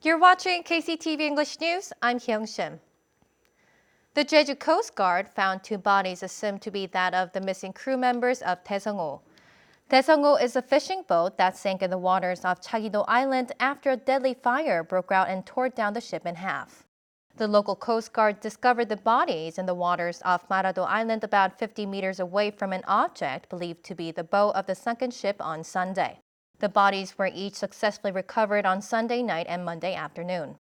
You're watching KCTV English News. I'm Hyung-shim. The Jeju Coast Guard found two bodies assumed to be that of the missing crew members of Daesung-ho. Daesung-ho is a fishing boat that sank in the waters off Chagido Island after a deadly fire broke out and tore down the ship in half. The local Coast Guard discovered the bodies in the waters off Marado Island about 50 meters away from an object believed to be the bow of the sunken ship on Sunday. The bodies were each successfully recovered on Sunday night and Monday afternoon.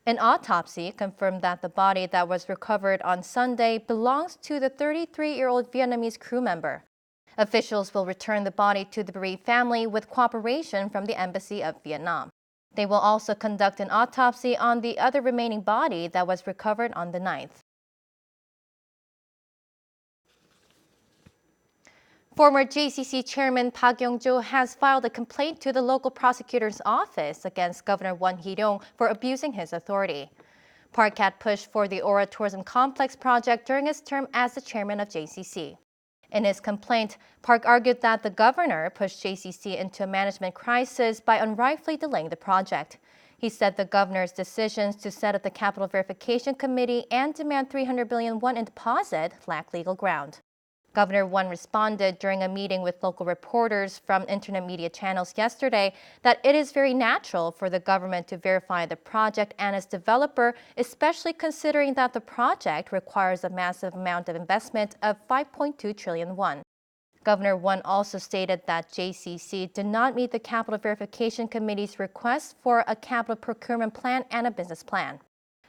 An autopsy confirmed that the body that was recovered on Sunday belongs to the 33-year-old Vietnamese crew member. Officials will return the body to the bereaved family with cooperation from the Embassy of Vietnam. They will also conduct an autopsy on the other remaining body that was recovered on the 9th. Former JCCC Chairman Park Yong-jo has filed a complaint to the local prosecutor's office against Governor Won Hee-ryong for abusing his authority. Park had pushed for the Aura Tourism Complex project during his term as the chairman of JCC. In his complaint, Park argued that the governor pushed JCC into a management crisis by unrightfully delaying the project. He said the governor's decisions to set up the Capital Verification Committee and demand 300 billion won in deposit lack legal ground. Governor Won responded during a meeting with local reporters from internet media channels yesterday that it is very natural for the government to verify the project and its developer, especially considering that the project requires a massive amount of investment of 5.2 trillion won. Governor Won also stated that JCC did not meet the Capital Verification Committee's request for a capital procurement plan and a business plan.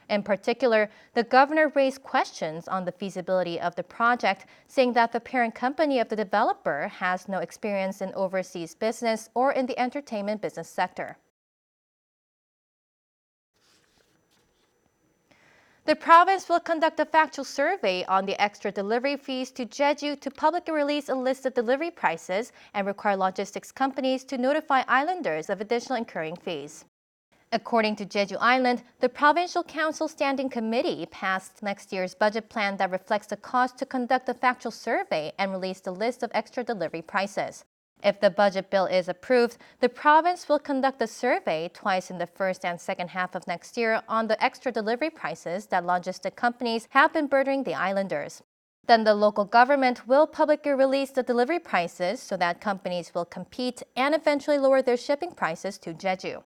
In particular, the governor raised questions on the feasibility of the project, saying that the parent company of the developer has no experience in overseas business or in the entertainment business sector. The province will conduct a factual survey on the extra delivery fees to Jeju to publicly release a list of delivery prices and require logistics companies to notify islanders of additional incurring fees. According to Jeju Island, the Provincial Council Standing Committee passed next year's budget plan that reflects the cost to conduct a factual survey and release the list of extra delivery prices. If the budget bill is approved, the province will conduct a survey twice in the first and second half of next year on the extra delivery prices that logistic companies have been burdening the islanders. Then the local government will publicly release the delivery prices so that companies will compete and eventually lower their shipping prices to Jeju.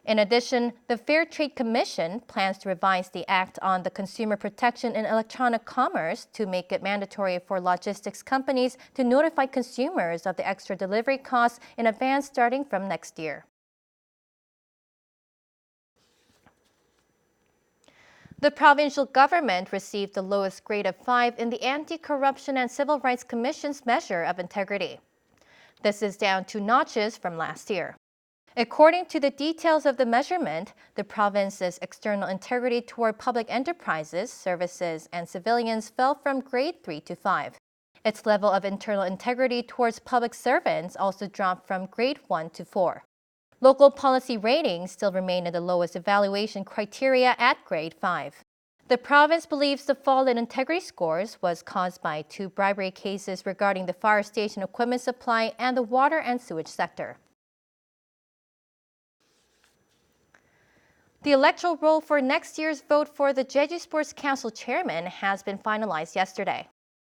In addition, the Fair Trade Commission plans to revise the Act on the Consumer Protection in Electronic Commerce to make it mandatory for logistics companies to notify consumers of the extra delivery costs in advance starting from next year. The provincial government received the lowest grade of 5 in the Anti-Corruption and Civil Rights Commission's measure of integrity. This is down 2 notches from last year. According to the details of the measurement, the province's external integrity toward public enterprises, services, and civilians fell from grade 3 to 5. Its level of internal integrity towards public servants also dropped from grade 1 to 4. Local policy ratings still remain in the lowest evaluation criteria at grade 5. The province believes the fall in integrity scores was caused by 2 bribery cases regarding the fire station equipment supply and the water and sewage sector. The electoral roll for next year's vote for the Jeju Sports Council chairman has been finalized yesterday.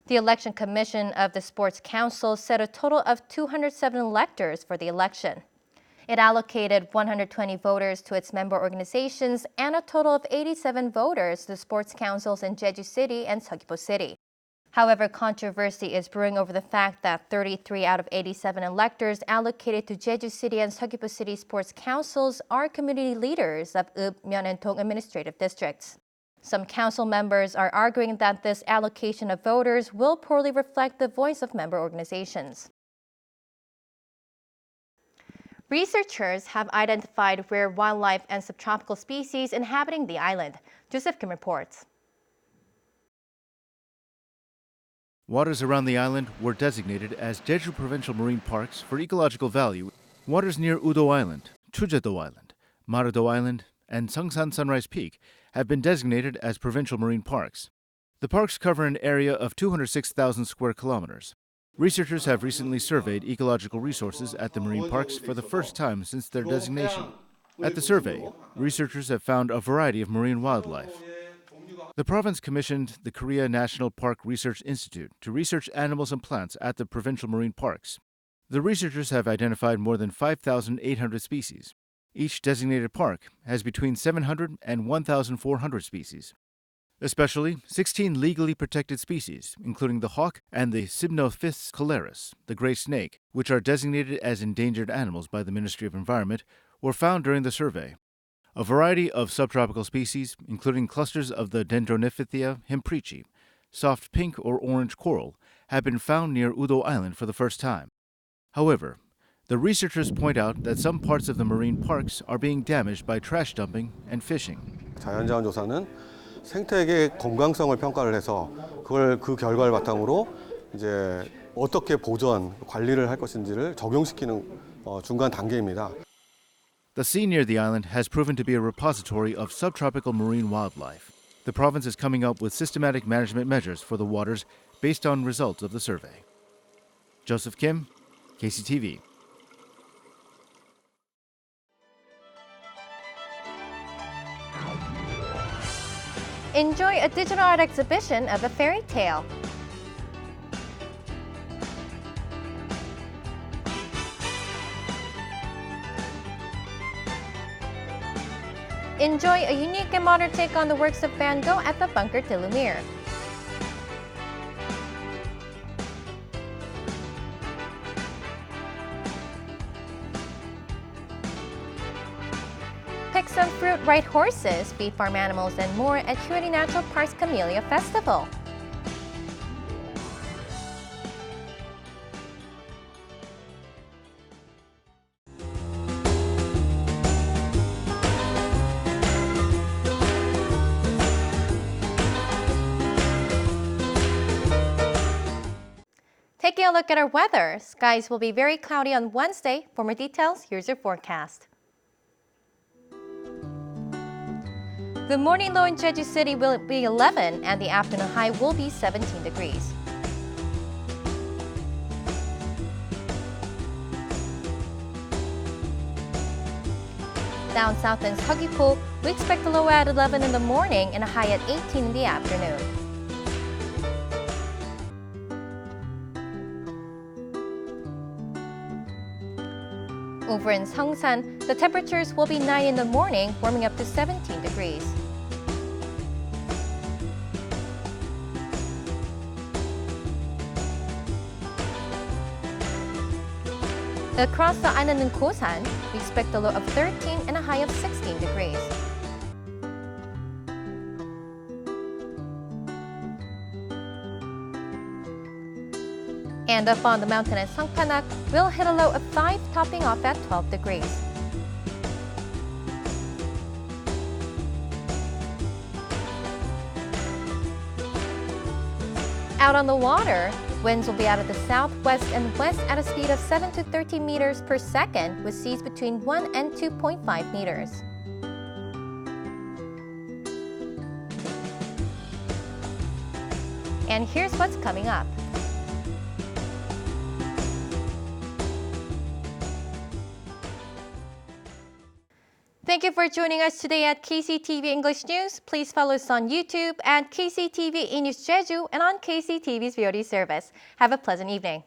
The Election Commission of the Sports Council set a total of 207 electors for the election. It allocated 120 voters to its member organizations and a total of 87 voters to the sports councils in Jeju City and Seogwipo City. However, controversy is brewing over the fact that 33 out of 87 electors allocated to Jeju City and Seogwipo City sports councils are community leaders of Ub, Myeon, and Dong administrative districts. Some council members are arguing that this allocation of voters will poorly reflect the voice of member organizations. Researchers have identified rare wildlife and subtropical species inhabiting the island. Joseph Kim reports. Waters around the island were designated as Jeju Provincial Marine Parks for ecological value. Waters near Udo Island, Chujedo Island, Marado Island, and Seongsan Sunrise Peak have been designated as provincial marine parks. The parks cover an area of 206,000 square kilometers. Researchers have recently surveyed ecological resources at the marine parks for the first time since their designation. At the survey, researchers have found a variety of marine wildlife. The province commissioned the Korea National Park Research Institute to research animals and plants at the provincial marine parks. The researchers have identified more than 5,800 species. Each designated park has between 700 and 1,400 species. Especially 16 legally protected species, including the hawk and the Cypnophis colaris, the gray snake, which are designated as endangered animals by the Ministry of Environment, were found during the survey. A variety of subtropical species, including clusters of the Dendroniphythia hemprichi, soft pink or orange coral, have been found near Udo Island for the first time. However, the researchers point out that some parts of the marine parks are being damaged by trash dumping and fishing. 자연자원 조사는 생태계의 건강성을 평가를 해서 그 결과를 바탕으로 이제 어떻게 보존, 관리를 할 것인지를 적용시키는 중간 단계입니다. The sea near the island has proven to be a repository of subtropical marine wildlife. The province is coming up with systematic management measures for the waters based on results of the survey. Joseph Kim, KCTV. Enjoy a digital art exhibition of a fairy tale. Enjoy a unique and modern take on the works of Van Gogh at the Bunker de Lumiere. Pick some fruit, ride horses, feed farm animals, and more at Huity Natural Park's Camellia Festival. Taking a look at our weather, skies will be very cloudy on Wednesday. For more details, here's your forecast. The morning low in Jeju City will be 11 and the afternoon high will be 17 degrees. Down south in Seogwipo, we expect a low at 11 in the morning and a high at 18 in the afternoon. Over in Seongsan, the temperatures will be 9 in the morning, warming up to 17 degrees. Across the island in Kosan, we expect a low of 13 and a high of 16 degrees. And up on the mountain at Sangpanak, we'll hit a low of 5, topping off at 12 degrees. Out on the water, winds will be out of the southwest and west at a speed of 7 to 13 meters per second, with seas between 1 and 2.5 meters. And here's what's coming up. Thank you for joining us today at KCTV English News. Please follow us on YouTube at KCTV E-News Jeju and on KCTV's VOD service. Have a pleasant evening.